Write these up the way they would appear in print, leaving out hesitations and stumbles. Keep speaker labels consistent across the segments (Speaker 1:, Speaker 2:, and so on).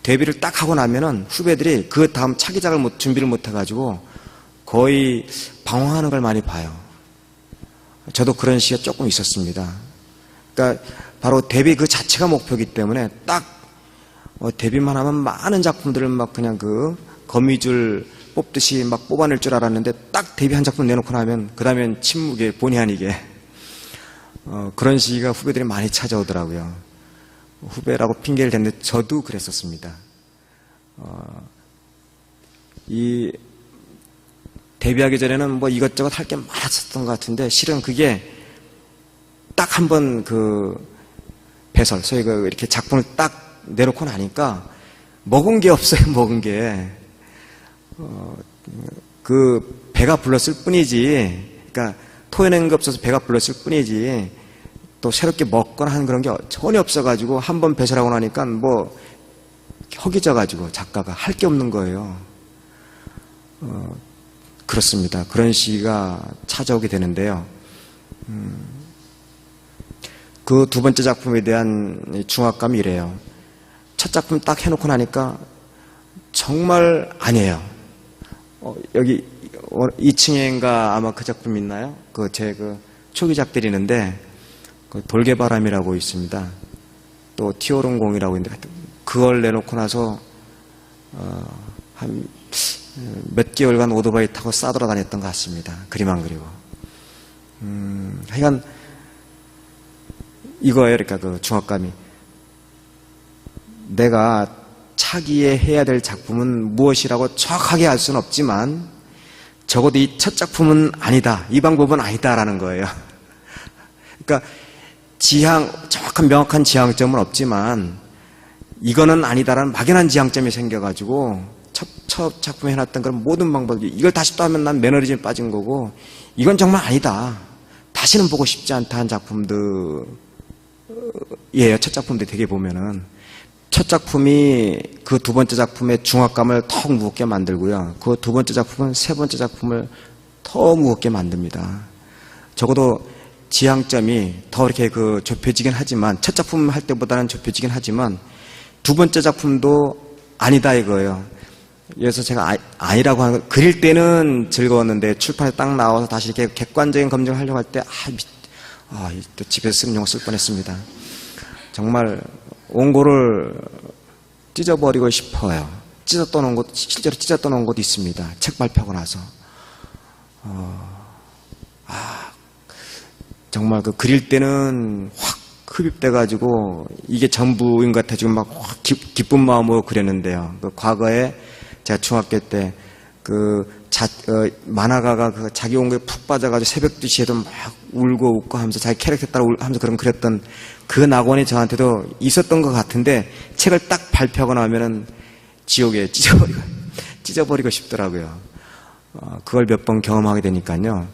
Speaker 1: 데뷔를 딱 하고 나면은 후배들이 그 다음 차기작을 준비를 못 해가지고 거의 방황하는 걸 많이 봐요. 저도 그런 시기가 조금 있었습니다. 그러니까 바로 데뷔 그 자체가 목표이기 때문에 딱 데뷔만 하면 많은 작품들을 막 그냥 그 거미줄 뽑듯이 막 뽑아낼 줄 알았는데 딱 데뷔 한 작품 내놓고 나면 그 다음엔 침묵에 본의 아니게 그런 시기가 후배들이 많이 찾아오더라고요. 후배라고 핑계를 댔는데 저도 그랬었습니다. 이 데뷔하기 전에는 뭐 이것저것 할 게 많았었던 것 같은데 실은 그게 딱 한 번 그 배설, 소위 그 이렇게 작품을 딱 내놓고 나니까 먹은 게 없어요. 먹은 게. 그 배가 불렀을 뿐이지, 그러니까 토해낸 게 없어서 배가 불렀을 뿐이지 또 새롭게 먹거나 하는 그런 게 전혀 없어가지고 한 번 배설하고 나니까 뭐 허기져가지고 작가가 할 게 없는 거예요. 그렇습니다. 그런 시기가 찾아오게 되는데요. 그 두 번째 작품에 대한 중압감이 이래요. 첫 작품 딱 해놓고 나니까 정말 아니에요. 여기 2층인가 아마 그 작품 있나요? 제 초기작들이 있는데 그 돌개바람이라고 있습니다. 또 티오른공이라고 있는데 그걸 내놓고 나서 한 몇 개월간 오토바이 타고 싸돌아다녔던 것 같습니다. 그림 안 그리고. 하여간 이거예요. 그러니까 그 중압감이. 내가 차기에 해야 될 작품은 무엇이라고 정확하게 알 수는 없지만 적어도 이 첫 작품은 아니다. 이 방법은 아니다라는 거예요. 그러니까 정확한 명확한 지향점은 없지만 이거는 아니다라는 막연한 지향점이 생겨가지고 첫 작품에 해놨던 그런 모든 방법이 이걸 다시 또 하면 난 매너리즘에 빠진 거고 이건 정말 아니다. 다시는 보고 싶지 않다 한 작품들이에요. 첫 작품들 되게 보면은 첫 작품이 그 두 번째 작품의 중압감을 더 무겁게 만들고요. 그 두 번째 작품은 세 번째 작품을 더 무겁게 만듭니다. 적어도 지향점이 더 이렇게 좁혀지긴 하지만 첫 작품 할 때보다는 좁혀지긴 하지만 두 번째 작품도 아니다 이거예요. 그래서 제가 아니라고 하는 거 그릴 때는 즐거웠는데 출판에 딱 나와서 다시 이렇게 객관적인 검증을 하려고 할 때 또 집에서 쓰는 용어 쓸 뻔했습니다. 정말 원고를 찢어버리고 싶어요. 실제로 찢어 떠놓은 곳도 있습니다. 책 발표하고 나서. 정말 그릴 때는 확 흡입돼가지고 이게 전부인 것 같아 지금 막 확 기쁜 마음으로 그렸는데요. 과거에 제가 중학교 때 만화가가 자기 원고에 푹 빠져가지고 새벽 2시에도 막 울고 웃고 하면서 자기 캐릭터 따라 하면서 그렸던 그 낙원이 저한테도 있었던 것 같은데 책을 딱 발표하고 나면은 지옥에 찢어버리고 싶더라고요. 그걸 몇 번 경험하게 되니까요.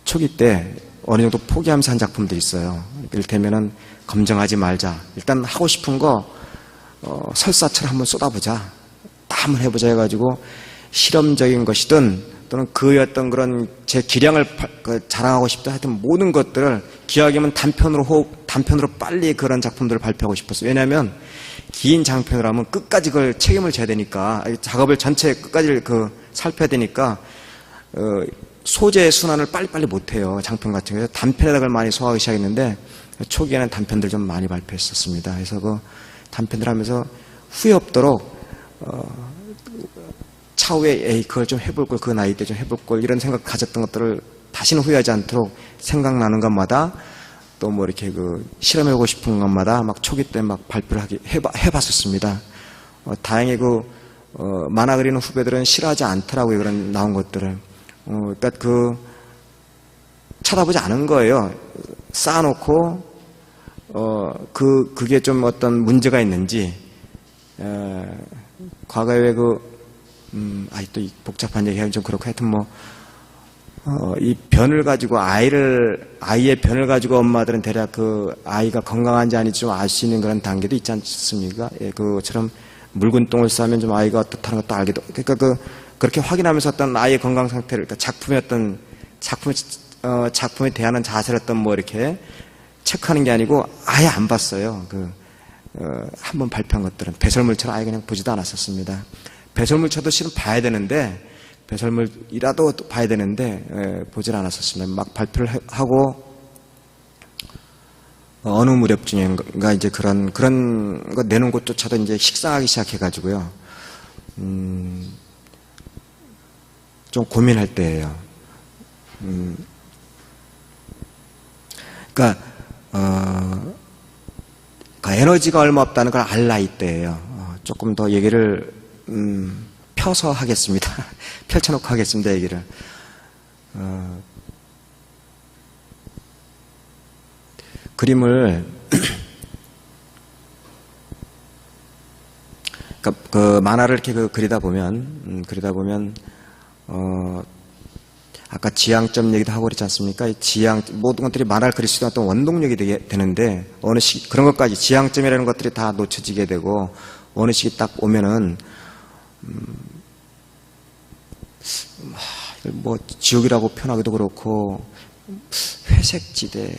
Speaker 1: 초기 때 어느 정도 포기하면서 한 작품들이 있어요. 이를테면은 검증하지 말자. 일단 하고 싶은 거 설사처럼 한번 쏟아보자. 다 한번 해보자 해가지고 실험적인 것이든 또는 그의 어떤 그런 제 기량을 자랑하고 싶다 하여튼 모든 것들을 기왕이면 단편으로 빨리 그런 작품들을 발표하고 싶었어요. 왜냐하면 긴 장편으로 하면 끝까지 그걸 책임을 져야 되니까 작업을 전체 끝까지 살펴야 되니까 소재의 순환을 빨리빨리 못해요. 장편 같은 경우에 단편에다 걸 많이 소화하기 시작했는데 초기에는 단편들 좀 많이 발표했었습니다. 그래서 단편들 하면서 후회 없도록 차후에 그걸 좀 해볼 걸, 그 나이 때 좀 해볼 걸 이런 생각 가졌던 것들을 다시는 후회하지 않도록 생각나는 것마다 또 뭐 이렇게 실험해보고 싶은 것마다 막 초기 때 막 발표를 해봤었습니다. 다행히 만화 그리는 후배들은 싫어하지 않더라고요. 그런 나온 것들을. 그러니까 쳐다보지 않은 거예요. 쌓아놓고 그게 좀 어떤 문제가 있는지 과거에 또 이 복잡한 얘기하면 좀 그렇고 하여튼 이 변을 가지고 아이의 변을 가지고 엄마들은 대략 아이가 건강한지 아닌지 좀 알 수 있는 그런 단계도 있지 않습니까? 예, 그처럼 묽은 똥을 싸면 좀 아이가 어떻다는 것도 알게 되고 그러니까 그렇게 확인하면서 어떤 아이의 건강 상태를 그러니까 작품에 대하는 자세를 이렇게 체크하는 게 아니고 아예 안 봤어요. 한번 발표한 것들은 배설물처럼 아예 그냥 보지도 않았었습니다. 배설물처도 실은 봐야 되는데, 배설물이라도 봐야 되는데 보질 않았었습니다. 막 발표를 하고 어느 무렵 중인가 이제 그런 거 내놓은 것조차도 이제 식상하기 시작해가지고요. 좀 고민할 때예요. 그러니까 에너지가 얼마 없다는 걸 알 나이 때예요. 조금 더 얘기를 펴서 하겠습니다. 펼쳐놓고 하겠습니다. 얘기를. 그림을 그러니까 그 만화를 이렇게 그리다 보면 아까 지향점 얘기도 하고 그랬지 않습니까? 모든 것들이 만화를 그릴 수 있는 어떤 원동력이 되는데 어느 시기 그런 것까지 지향점이라는 것들이 다 놓쳐지게 되고 어느 시기 딱 오면은 뭐 지옥이라고 표현하기도 그렇고 회색지대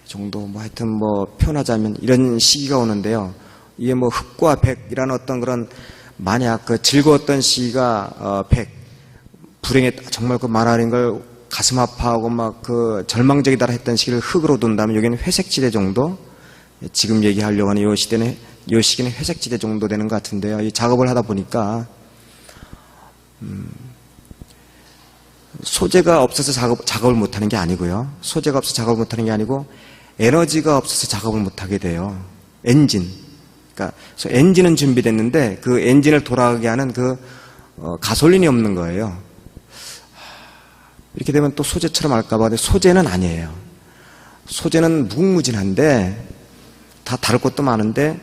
Speaker 1: 정도 하여튼 표현하자면 이런 시기가 오는데요. 이게 흑과 백이라는 어떤 그런 만약 그 즐거웠던 시기가 불행했 정말 그 만화인 걸 가슴 아파하고 막 그 절망적이다 했던 시기를 흑으로 돈다면 여기는 회색지대 정도. 지금 얘기하려고 하는 이 시기는 회색지대 정도 되는 것 같은데요. 이 작업을 하다 보니까 소재가 없어서 작업을 못하는 게 아니고요. 소재가 없어서 작업을 못하는 게 아니고 에너지가 없어서 작업을 못하게 돼요. 엔진. 그러니까 엔진은 준비됐는데 그 엔진을 돌아가게 하는 가솔린이 없는 거예요. 이렇게 되면 또 소재처럼 할까봐. 근데 소재는 아니에요. 소재는 무궁무진한데 다 다를 것도 많은데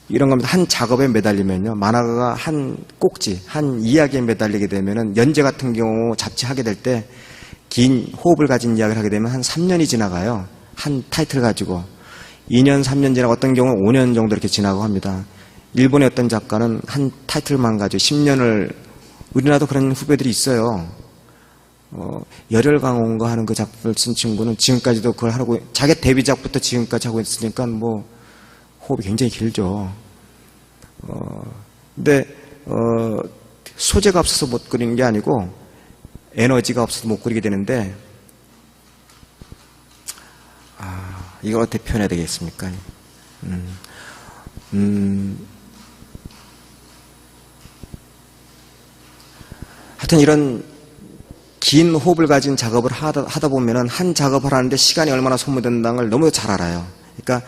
Speaker 1: 이런 겁니다. 한 작업에 매달리면요. 만화가 한 꼭지, 한 이야기에 매달리게 되면은 연재 같은 경우 잡지하게 될 때 긴 호흡을 가진 이야기를 하게 되면 한 3년이 지나가요. 한 타이틀 가지고. 2년, 3년 지나고 어떤 경우는 5년 정도 이렇게 지나고 합니다. 일본의 어떤 작가는 한 타이틀만 가지고 10년을, 우리나라도 그런 후배들이 있어요. 열혈강원가 하는 그 작품을 쓴 친구는 지금까지도 그걸 하고, 자기 데뷔작부터 지금까지 하고 있으니까 호흡이 굉장히 길죠. 근데, 소재가 없어서 못 그리는 게 아니고, 에너지가 없어서 못 그리게 되는데, 이걸 어떻게 표현해야 되겠습니까? 하여튼 이런 긴 호흡을 가진 작업을 하다 보면은 한 작업을 하는데 시간이 얼마나 소모된다는 걸 너무 잘 알아요. 그러니까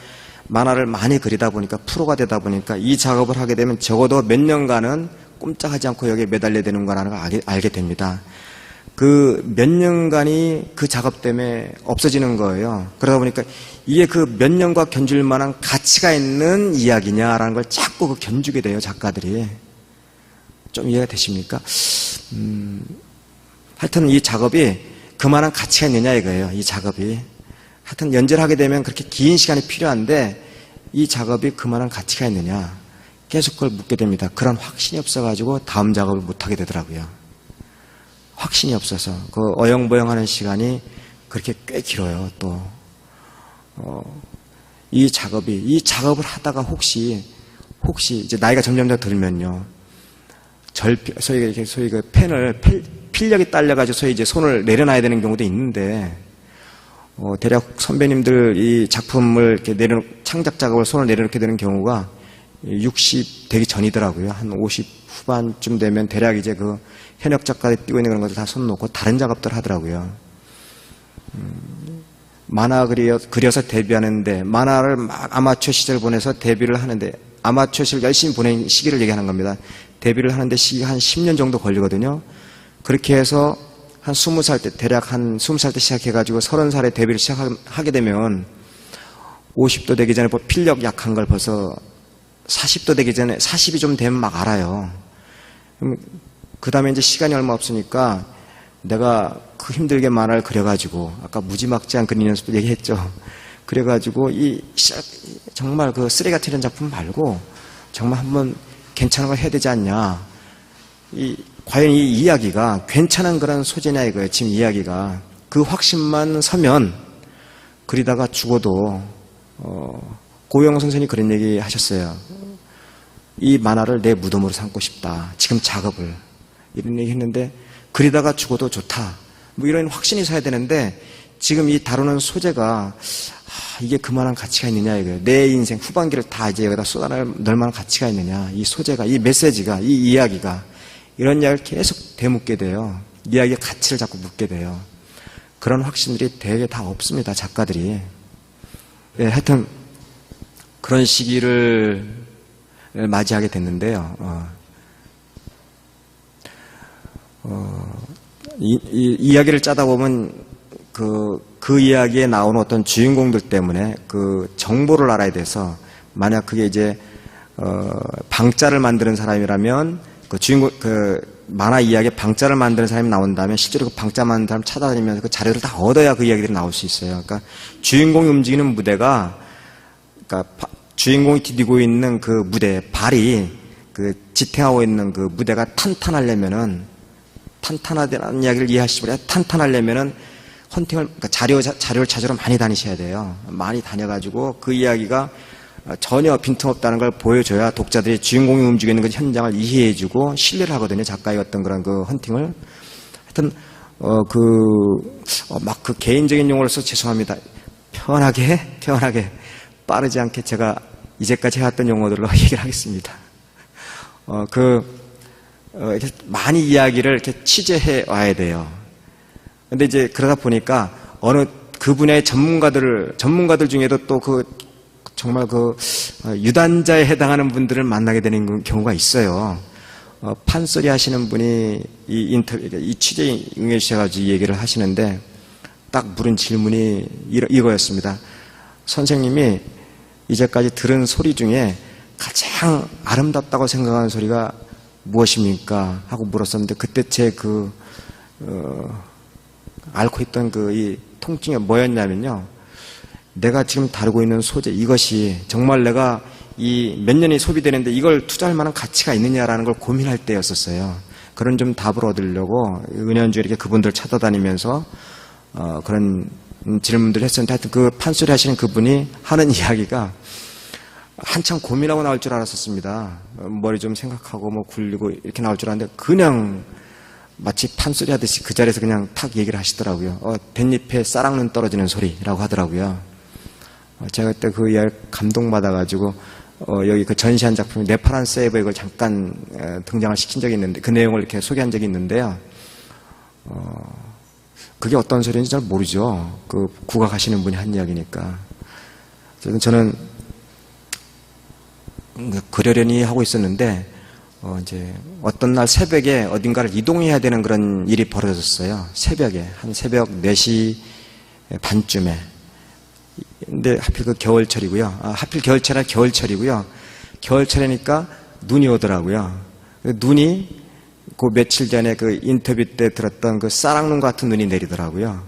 Speaker 1: 만화를 많이 그리다 보니까 프로가 되다 보니까 이 작업을 하게 되면 적어도 몇 년간은 꼼짝하지 않고 여기에 매달려야 되는 거라는 걸 알게 됩니다. 그 몇 년간이 그 작업 때문에 없어지는 거예요. 그러다 보니까 이게 그 몇 년과 견줄 만한 가치가 있는 이야기냐라는 걸 자꾸 견주게 돼요, 작가들이. 좀 이해가 되십니까? 하여튼 이 작업이 그만한 가치가 있느냐 이거예요, 이 작업이. 하여튼 연재를 하게 되면 그렇게 긴 시간이 필요한데 이 작업이 그만한 가치가 있느냐. 계속 그걸 묻게 됩니다. 그런 확신이 없어가지고 다음 작업을 못하게 되더라고요. 확신이 없어서 그 어영부영하는 시간이 그렇게 꽤 길어요. 또 이 작업을 하다가 혹시 이제 나이가 점점 더 들면요, 소위 그 필력이 딸려가지고 소위 이제 손을 내려놔야 되는 경우도 있는데, 대략 선배님들 이 작품을 이렇게 창작 작업을 손을 내려놓게 되는 경우가 60 되기 전이더라고요. 한 50 후반쯤 되면 대략 이제 그 현역 작가들이 뛰고 있는 그런 것들 다 손 놓고 다른 작업들 하더라고요. 만화 그려서 데뷔하는데, 만화를 막 아마추어 시절 보내서 데뷔를 하는데, 아마추어 시절 열심히 보낸 시기를 얘기하는 겁니다. 데뷔를 하는데 시기가 한 10년 정도 걸리거든요. 그렇게 해서 한 20살 때, 대략 한 20살 때 시작해가지고 30살에 데뷔를 시작하게 되면 50도 되기 전에 필력 약한 걸 벌써 40도 되기 전에 40이 좀 되면 막 알아요. 그 다음에 이제 시간이 얼마 없으니까 내가 그 힘들게 만화를 그려가지고, 아까 무지막지한 그림 연습도 얘기했죠. 그래가지고 정말 그 쓰레기 같은 이런 작품 말고 정말 한번 괜찮은 걸 해야 되지 않냐. 과연 이 이야기가 괜찮은 그런 소재냐 이거예요. 지금 이야기가. 그 확신만 서면 그리다가 죽어도 고영 선생님이 그런 얘기 하셨어요. 이 만화를 내 무덤으로 삼고 싶다. 지금 작업을. 이런 얘기 했는데, 그리다가 죽어도 좋다. 뭐 이런 확신이 서야 되는데, 지금 이 다루는 소재가, 이게 그만한 가치가 있느냐, 이거예요. 내 인생 후반기를 다 이제 여기다 쏟아낼 만한 가치가 있느냐. 이 소재가, 이 메시지가, 이 이야기가. 이런 이야기를 계속 되묻게 돼요. 이야기의 가치를 자꾸 묻게 돼요. 그런 확신들이 되게 다 없습니다, 작가들이. 예, 하여튼, 그런 시기를 맞이하게 됐는데요. 이 이야기를 짜다 보면 그 이야기에 나오는 어떤 주인공들 때문에 그 정보를 알아야 돼서, 만약 그게 이제 방자를 만드는 사람이라면 그 주인공 만화 이야기에 방자를 만드는 사람이 나온다면 실제로 그 방자 만드는 사람 찾아다니면서 그 자료를 다 얻어야 그 이야기들이 나올 수 있어요. 그러니까 주인공이 움직이는 무대가, 그러니까 주인공이 디디고 있는 그 무대, 발이 그 지탱하고 있는 그 무대가 탄탄하려면은, 탄탄하다는 이야기를 이해하시면, 탄탄하려면은 헌팅을, 그러니까 자료를 찾으러 많이 다니셔야 돼요. 많이 다녀가지고 그 이야기가 전혀 빈틈없다는 걸 보여줘야 독자들이 주인공이 움직이고 있는 그 현장을 이해해주고 신뢰를 하거든요. 작가의 어떤 그런 그 헌팅을. 하여튼, 막 그 개인적인 용어를 써서 죄송합니다. 편하게, 빠르지 않게 제가 이제까지 해왔던 용어들로 얘기를 하겠습니다. 이렇게 많이 이야기를 이렇게 취재해 와야 돼요. 근데 이제 그러다 보니까 어느 그 분야의 전문가들 중에도 또 정말 유단자에 해당하는 분들을 만나게 되는 경우가 있어요. 판소리 하시는 분이 이 취재에 응해주셔가지고 얘기를 하시는데, 딱 물은 질문이 이거였습니다. 선생님이 이제까지 들은 소리 중에 가장 아름답다고 생각하는 소리가 무엇입니까? 하고 물었었는데, 그때 제 앓고 있던 이 통증이 뭐였냐면요. 내가 지금 다루고 있는 소재, 이것이 정말 내가 이 몇 년이 소비되는데 이걸 투자할 만한 가치가 있느냐라는 걸 고민할 때였었어요. 그런 좀 답을 얻으려고 은연중에 이렇게 그분들 찾아다니면서 그런 질문들을 했었는데, 하여튼 그 판소리 하시는 그분이 하는 이야기가 한참 고민하고 나올 줄 알았었습니다. 머리 좀 생각하고 뭐 굴리고 이렇게 나올 줄 알았는데, 그냥 마치 판소리 하듯이 그 자리에서 그냥 탁 얘기를 하시더라고요. 뱃잎에 쌀랑눈 떨어지는 소리라고 하더라고요. 제가 그때 그 이야기 감동받아가지고, 여기 그 전시한 작품, 네파란 세이버 이걸 잠깐 등장을 시킨 적이 있는데, 그 내용을 이렇게 소개한 적이 있는데요. 그게 어떤 소리인지 잘 모르죠. 그 국악하시는 분이 한 이야기니까. 저는 그러려니 하고 있었는데, 이제 어떤 날 새벽에 어딘가를 이동해야 되는 그런 일이 벌어졌어요. 새벽에, 한 새벽 4시 반쯤에. 근데 하필 그 겨울철이고요. 하필 겨울철이고요. 겨울철이니까 눈이 오더라고요. 눈이 그 며칠 전에 그 인터뷰 때 들었던 그 쌀랑눈 같은 눈이 내리더라고요.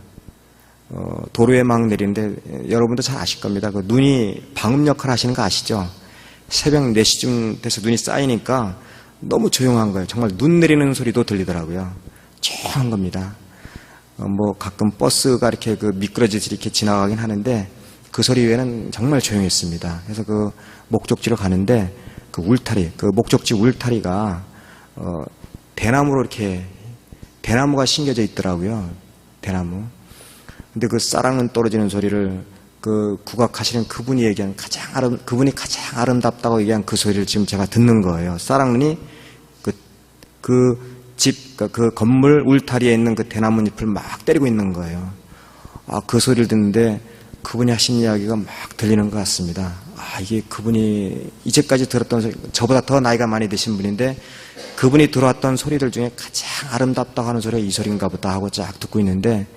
Speaker 1: 도로에 막 내리는데, 여러분도 잘 아실 겁니다. 그 눈이 방음 역할을 하시는 거 아시죠? 새벽 4시쯤 돼서 눈이 쌓이니까 너무 조용한 거예요. 정말 눈 내리는 소리도 들리더라고요. 조용한 겁니다. 뭐 가끔 버스가 이렇게 미끄러지듯이 이렇게 지나가긴 하는데, 그 소리 외에는 정말 조용했습니다. 그래서 그 목적지로 가는데, 그 울타리, 그 목적지 울타리가 대나무로 이렇게, 대나무가 심겨져 있더라고요. 대나무. 근데 그 쌀랑눈 떨어지는 소리를 그 국악하시는 그분이 얘기한 그분이 가장 아름답다고 얘기한 그 소리를 지금 제가 듣는 거예요. 쌀랑눈이 그 건물 울타리에 있는 그 대나무 잎을 막 때리고 있는 거예요. 그 소리를 듣는데 그분이 하신 이야기가 막 들리는 것 같습니다. 이게 그분이 이제까지 들었던 소리, 저보다 더 나이가 많이 드신 분인데, 그분이 들어왔던 소리들 중에 가장 아름답다고 하는 소리가 이 소리인가 보다 하고 쫙 듣고 있는데,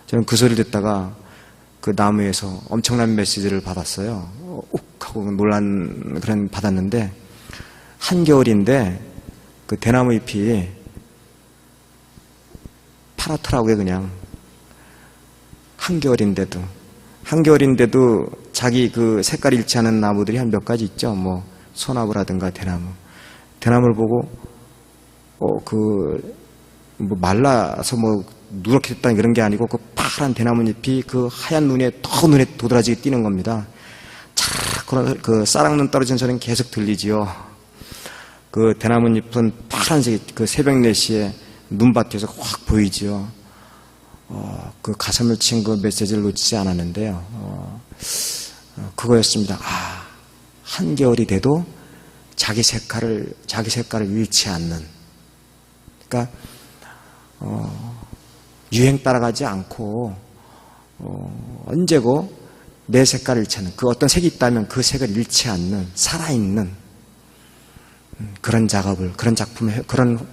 Speaker 1: 저는 그 소리를 듣다가 그 나무에서 엄청난 메시지를 받았어요. 욱 하고 놀란 그런 받았는데, 한겨울인데 그 대나무 잎이 파랗더라고요. 그냥 한겨울인데도 자기 그 색깔 잃지 않은 나무들이 한 몇 가지 있죠. 뭐 소나무라든가 대나무를 보고 뭐 말라서 뭐 누렇게 됐다는 그런 게 아니고, 그 파란 대나무잎이 그 하얀 눈에 더 눈에 도드라지게 띄는 겁니다. 차라락 그 쌀랑눈 떨어진 소리는 계속 들리지요. 그 대나무잎은 파란색 그 새벽 4시에 눈밭에서 확 보이지요. 그 가슴을 친 그 메시지를 놓치지 않았는데요. 그거였습니다. 한겨울이 돼도 자기 색깔을 잃지 않는. 그러니까 유행 따라가지 않고 언제고 내 색깔을 잃지 않는, 그 어떤 색이 있다면 그 색을 잃지 않는 살아있는 그런 작업을, 그런 작품을, 그런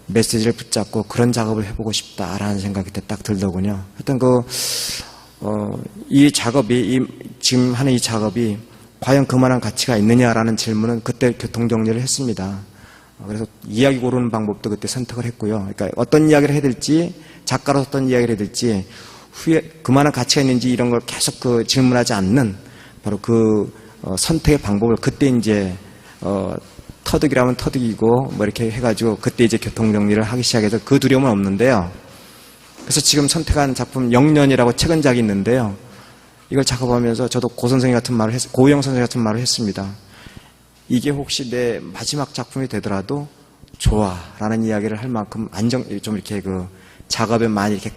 Speaker 1: 메시지를 붙잡고 그런 작업을 해보고 싶다라는 생각이 그때 딱 들더군요. 하여튼 이 작업이, 지금 하는 이 작업이 과연 그만한 가치가 있느냐라는 질문은 그때 교통정리를 했습니다. 그래서 이야기 고르는 방법도 그때 선택을 했고요. 그러니까 어떤 이야기를 해야 될지, 작가로서 어떤 이야기를 해야 될지, 후에 그만한 가치가 있는지 이런 걸 계속 질문하지 않는 바로 선택의 방법을 그때 이제 터득이라면 터득이고 뭐 이렇게 해가지고 그때 이제 교통정리를 하기 시작해서 그 두려움은 없는데요. 그래서 지금 선택한 작품 영년이라고 최근작이 있는데요. 이걸 작업하면서 저도 고 선생님 같은 말을 고우영 선생님 같은 말을 했습니다. 이게 혹시 내 마지막 작품이 되더라도 좋아라는 이야기를 할 만큼 좀 이렇게 작업에 많이 이렇게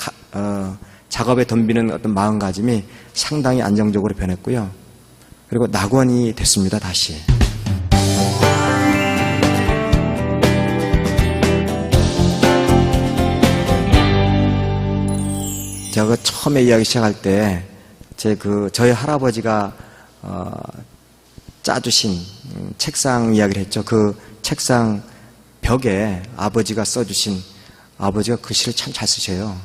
Speaker 1: 작업에 덤비는 어떤 마음가짐이 상당히 안정적으로 변했고요. 그리고 낙원이 됐습니다. 다시. 제가 처음에 이야기 시작할 때 저희 할아버지가 짜주신 책상 이야기를 했죠. 그 책상 벽에 아버지가 써주신, 아버지가 글씨를 참 잘 쓰셔요.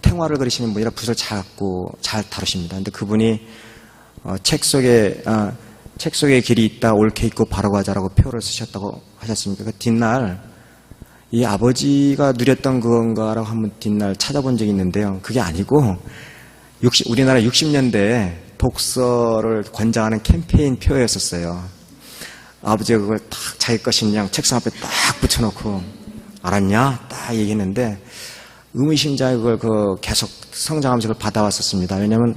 Speaker 1: 탱화를 그리시는 분이라 붓을 잘 다루십니다. 근데 그분이 책 속에 길이 있다 옳게 있고 바로 가자라고 표를 쓰셨다고 하셨습니까? 그 뒷날 이 아버지가 누렸던 그건가라고 한번 뒷날 찾아본 적이 있는데요. 그게 아니고 우리나라 60년대에 독서를 권장하는 캠페인 표였었어요. 아버지가 그걸 딱 자기 것인 양 책상 앞에 딱 붙여놓고 알았냐? 딱 얘기했는데 의미심장에 그걸 계속 성장하면서 그걸 받아왔었습니다. 왜냐하면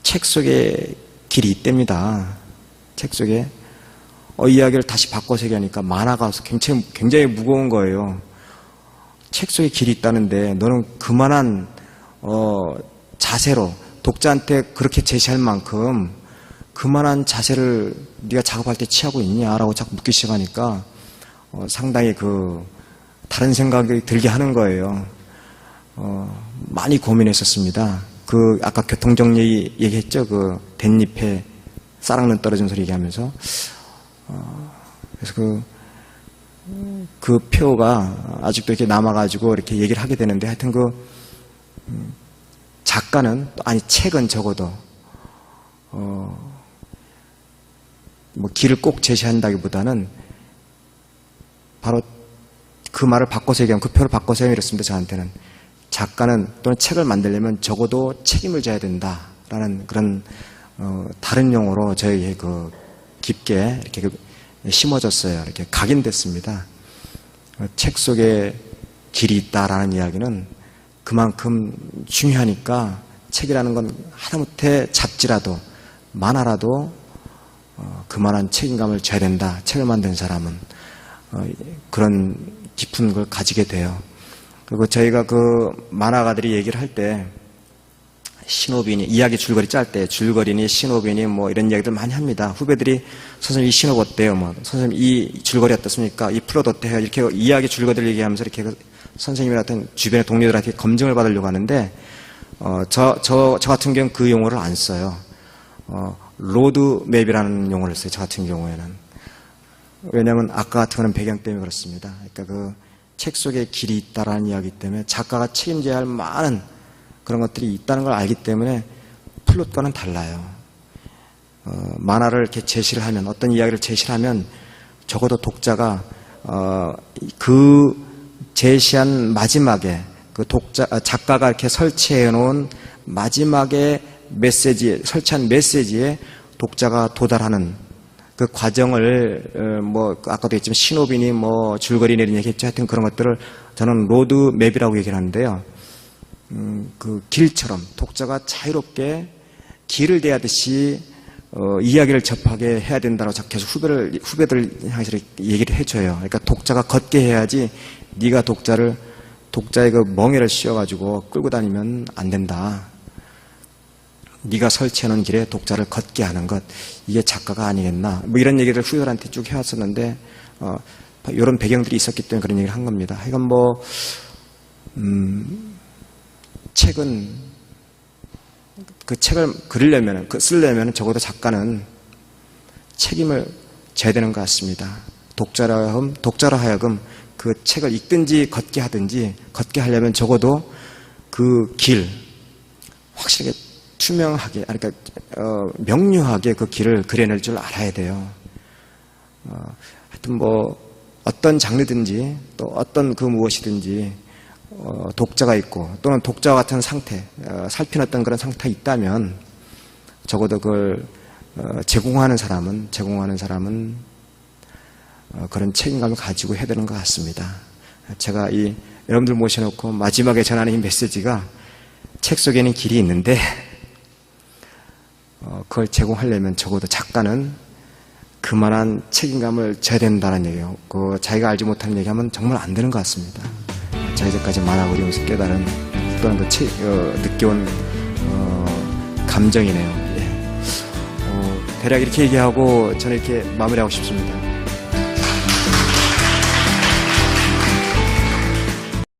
Speaker 1: 책 속에 길이 있답니다. 책 속에 이야기를 다시 바꿔서 얘기하니까 만화가 굉장히 무거운 거예요. 책 속에 길이 있다는데 너는 그만한 자세로 독자한테 그렇게 제시할 만큼 그만한 자세를 네가 작업할 때 취하고 있냐라고 자꾸 묻기 시작하니까 상당히 다른 생각이 들게 하는 거예요. 많이 고민했었습니다. 아까 교통정리 얘기했죠. 댄잎에 쌀랑눈 떨어진 소리 얘기하면서. 그래서 그 표가 아직도 이렇게 남아가지고 이렇게 얘기를 하게 되는데 하여튼 작가는, 책은 적어도, 길을 꼭 제시한다기보다는 바로 그 말을 바꿔서 얘기하면, 그 표를 바꿔서 얘기하면 이렇습니다. 저한테는. 작가는 또는 책을 만들려면 적어도 책임을 져야 된다라는 그런, 다른 용어로 저에게 깊게 이렇게 심어졌어요. 이렇게 각인됐습니다. 책 속에 길이 있다라는 이야기는 그만큼 중요하니까 책이라는 건 하다못해 잡지라도 만화라도 그만한 책임감을 져야 된다. 책을 만든 사람은 그런 깊은 걸 가지게 돼요. 그리고 저희가 만화가들이 얘기를 할 때 신호빈이 이야기 줄거리 짤 때 줄거리니 신호빈이 뭐 이런 이야기들 많이 합니다. 후배들이 선생님 이 신호 어때요? 선생님 이 줄거리 어떻습니까? 이 플롯 어때요? 이렇게 이야기 줄거리를 얘기하면서 이렇게 선생님이라든 주변의 동료들한테 검증을 받으려고 하는데 저 같은 경우는 그 용어를 안 써요. 로드맵이라는 용어를 써요. 저 같은 경우에는. 왜냐하면 아까 같은 거는 배경 때문에 그렇습니다. 그러니까 책 속에 길이 있다라는 이야기 때문에 작가가 책임져야 할 많은 그런 것들이 있다는 걸 알기 때문에 플롯과는 달라요. 만화를 이렇게 제시를 하면, 어떤 이야기를 제시를 하면 적어도 독자가 그 제시한 마지막에 작가가 이렇게 설치해 놓은 마지막에 설치한 메시지에 독자가 도달하는 그 과정을 아까도 했지만 신호빈이 줄거리 내린 얘기했죠. 하여튼 그런 것들을 저는 로드맵이라고 얘기를 하는데요. 그 길처럼 독자가 자유롭게 길을 대하듯이 이야기를 접하게 해야 된다고 계속 후배들 향해서 얘기를 해줘요. 그러니까 독자가 걷게 해야지 네가 독자의 그 멍에를 씌워가지고 끌고 다니면 안 된다. 네가 설치하는 길에 독자를 걷게 하는 것, 이게 작가가 아니겠나. 뭐 이런 얘기를 후배들한테 쭉 해왔었는데 이런 배경들이 있었기 때문에 그런 얘기를 한 겁니다. 이건 뭐 책은 그 책을 그리려면, 쓰려면 적어도 작가는 책임을 져야 되는 것 같습니다. 독자로 하여금 그 책을 읽든지 걷게 하든지, 걷게 하려면 적어도 그 길, 확실하게 투명하게, 그러니까 명료하게 그 길을 그려낼 줄 알아야 돼요. 하여튼 뭐 어떤 장르든지 또 어떤 그 무엇이든지 독자가 있고 또는 독자와 같은 상태, 살펴놨던 그런 상태가 있다면 적어도 그걸 제공하는 사람은 그런 책임감을 가지고 해야 되는 것 같습니다. 제가 여러분들 모셔놓고 마지막에 전하는 이 메시지가 책 속에는 길이 있는데 그걸 제공하려면 적어도 작가는 그만한 책임감을 져야 된다는 얘기예요. 자기가 알지 못하는 얘기하면 정말 안 되는 것 같습니다. 제가 이제까지 만화고 이러면서 깨달은 또는 느껴온 감정이네요. 예. 대략 이렇게 얘기하고 저는 이렇게 마무리하고 싶습니다.